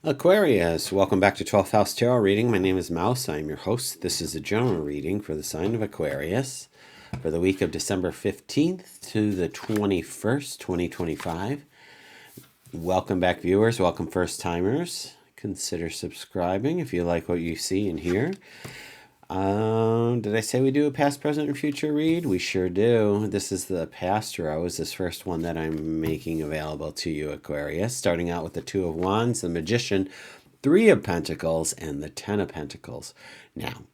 Aquarius, welcome back to 12th House Tarot Reading. My name is Mouse. I'm your host. This is a general reading for the sign of Aquarius for the week of December 15th to the 21st, 2025. Welcome back, viewers. Welcome, first-timers. Consider subscribing if you like what you see and hear. Did I say we do a past, present, and future read? We sure do. This is the past row. Is this first one that I'm making available to you, Aquarius. Starting out with the Two of Wands, the Magician, Three of Pentacles, and the Ten of Pentacles. Now,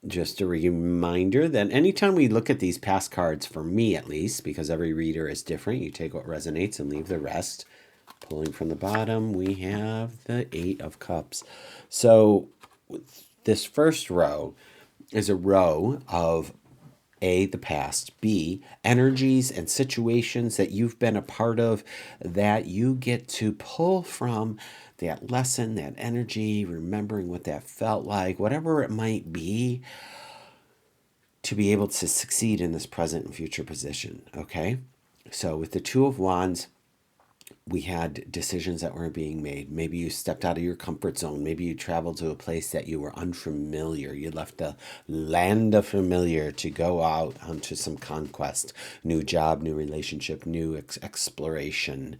just a reminder that anytime we look at these past cards, for me at least, because every reader is different, you take what resonates and leave the rest. Pulling from the bottom, we have the Eight of Cups. So this first row is a row of A, the past, B, energies and situations that you've been a part of that you get to pull from that lesson, that energy, remembering what that felt like, whatever it might be, to be able to succeed in this present and future position, okay? So with the Two of Wands, we had decisions that were being made. Maybe you stepped out of your comfort zone. Maybe you traveled to a place that you were unfamiliar. You left the land of familiar to go out onto some conquest, new job, new relationship, new exploration.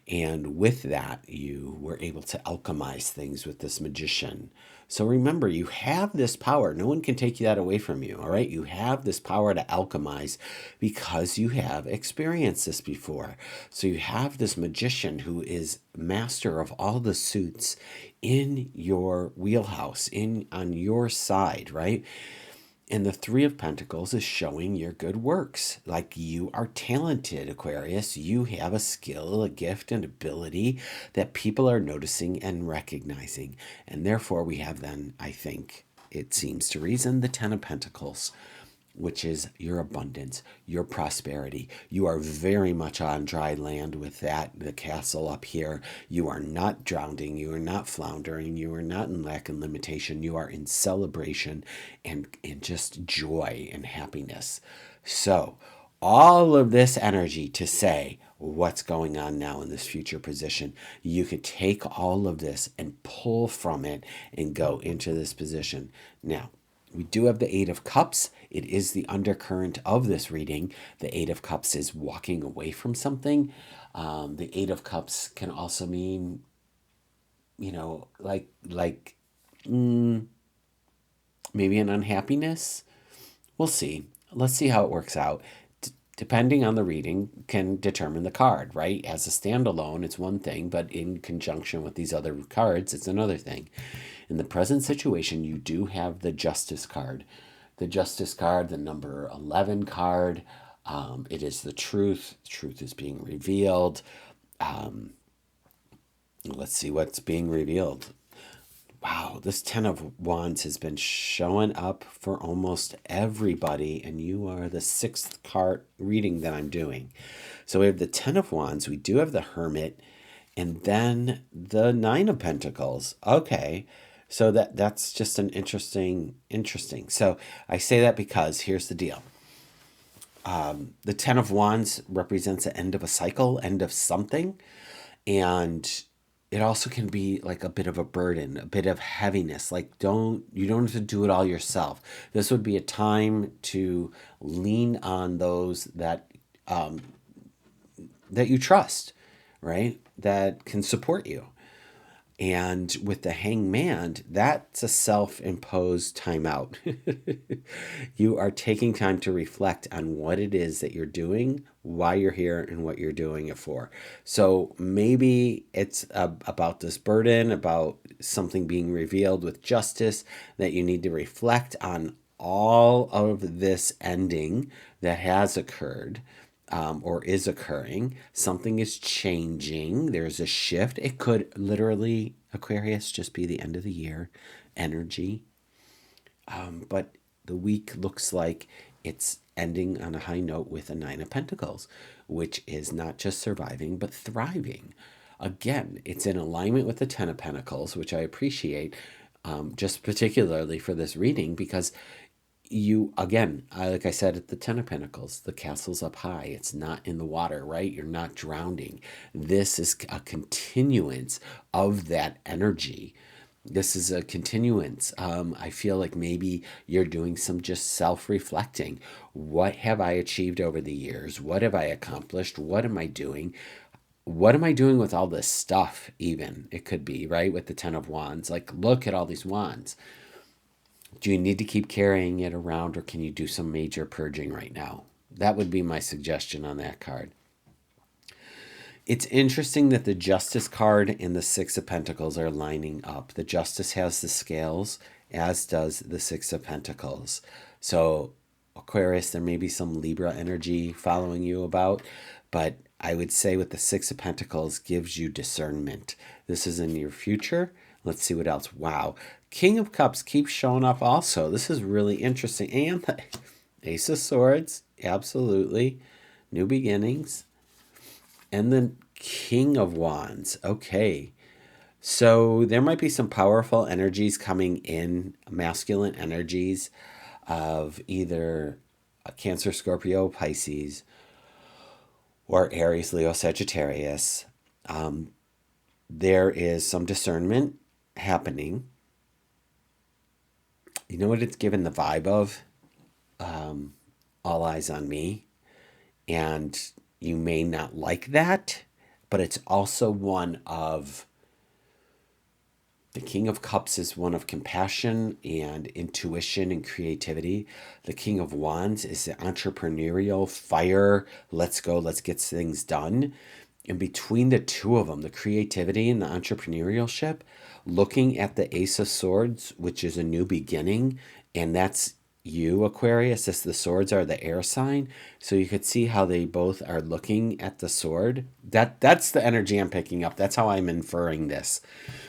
And with that, you were able to alchemize things with this magician. So remember, you have this power. No one can take that away from you, all right? You have this power to alchemize because you have experienced this before. So you have this magician who is master of all the suits in your wheelhouse, on your side, right? And the Three of Pentacles is showing your good works. Like, you are talented, Aquarius. You have a skill, a gift, and ability that people are noticing and recognizing. And therefore, we have then, I think, it seems to reason, the Ten of Pentacles, which is your abundance, your prosperity. You are very much on dry land with that, the castle up here. You are not drowning. You are not floundering. You are not in lack and limitation. You are in celebration and just joy and happiness. So all of this energy to say what's going on now in this future position, you could take all of this and pull from it and go into this position. Now, we do have the Eight of Cups. It is the undercurrent of this reading. The Eight of Cups is walking away from something. The Eight of Cups can also mean, maybe an unhappiness. We'll see. Let's see how it works out. Depending on the reading, can determine the card, right? As a standalone, it's one thing, but in conjunction with these other cards, it's another thing. In the present situation, you do have the Justice card. The Justice card, the number 11 card, it is the truth. Truth is being revealed. Let's see what's being revealed. Wow, this Ten of Wands has been showing up for almost everybody, and you are the sixth card reading that I'm doing. So we have the Ten of Wands, we do have the Hermit, and then the Nine of Pentacles. Okay, so that's just an interesting. So I say that because here's the deal. The Ten of Wands represents the end of a cycle, end of something, and it also can be like a bit of a burden, a bit of heaviness. Like, you don't have to do it all yourself. This would be a time to lean on those that you trust, right? That can support you. And with the Hangman, that's a self-imposed timeout. You are taking time to reflect on what it is that you're doing, why you're here, and what you're doing it for. So maybe it's about this burden, about something being revealed with justice, that you need to reflect on all of this ending that has occurred. Or is occurring. Something is changing. There's a shift. It could literally, Aquarius, just be the end of the year energy. But the week looks like it's ending on a high note with a Nine of Pentacles, which is not just surviving, but thriving. Again, it's in alignment with the Ten of Pentacles, which I appreciate, just particularly for this reading, because you, again, like I said, at the Ten of Pentacles, the castle's up high. It's not in the water, right? You're not drowning. This is a continuance of that energy. This is a continuance. I feel like maybe you're doing some just self-reflecting. What have I achieved over the years? What have I accomplished? What am I doing? What am I doing with all this stuff, even? It could be, right? With the Ten of Wands. Like, look at all these wands. Do you need to keep carrying it around, or can you do some major purging right now? That would be my suggestion on that card. It's interesting that the Justice card and the Six of Pentacles are lining up. The Justice has the scales, as does the Six of Pentacles. So, Aquarius, there may be some Libra energy following you about, but I would say with the Six of Pentacles gives you discernment. This is in your future. Let's see what else. Wow. King of Cups keeps showing up also. This is really interesting. And the Ace of Swords, absolutely. New beginnings. And then King of Wands. Okay. So there might be some powerful energies coming in, masculine energies of either a Cancer, Scorpio, Pisces, or Aries, Leo, Sagittarius. There is some discernment happening. You know what it's given the vibe of? All eyes on me. And you may not like that, but it's also one of, the King of Cups is one of compassion and intuition and creativity. The King of Wands is the entrepreneurial fire. Let's go, let's get things done. And between the two of them, the creativity and the entrepreneurship, looking at the Ace of Swords, which is a new beginning, and that's you, Aquarius, as the swords are the air sign. So you could see how they both are looking at the sword. That's the energy I'm picking up. That's how I'm inferring this.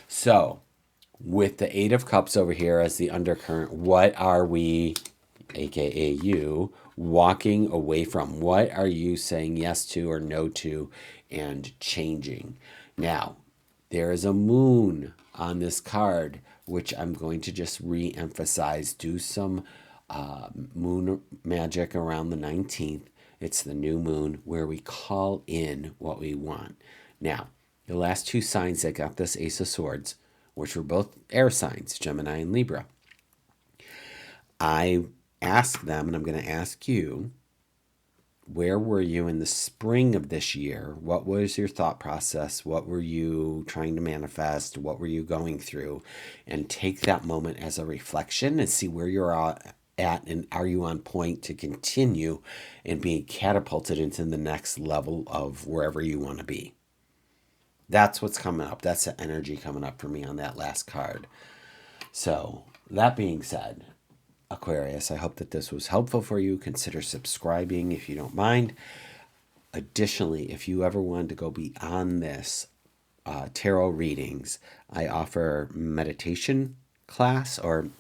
So with the Eight of Cups over here as the undercurrent, what are we, aka you, walking away from? What are you saying yes to or no to and changing? Now, there is a moon on this card, which I'm going to just re-emphasize. Do some moon magic around the 19th. It's the new moon where we call in what we want. Now, the last two signs that got this Ace of Swords, which were both air signs, Gemini and Libra, I asked them, and I'm going to ask you, where were you in the spring of this year? What was your thought process? What were you trying to manifest? What were you going through? And take that moment as a reflection and see where you're at, and are you on point to continue and being catapulted into the next level of wherever you want to be. That's what's coming up. That's the energy coming up for me on that last card. So that being said, Aquarius, I hope that this was helpful for you. Consider subscribing if you don't mind. Additionally, if you ever wanted to go beyond this, tarot readings, I offer meditation class, or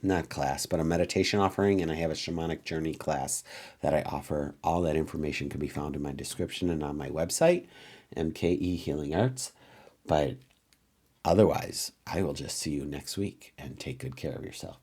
not class, but a meditation offering, and I have a shamanic journey class that I offer. All that information can be found in my description and on my website, MKE Healing Arts. But otherwise, I will just see you next week, and take good care of yourself.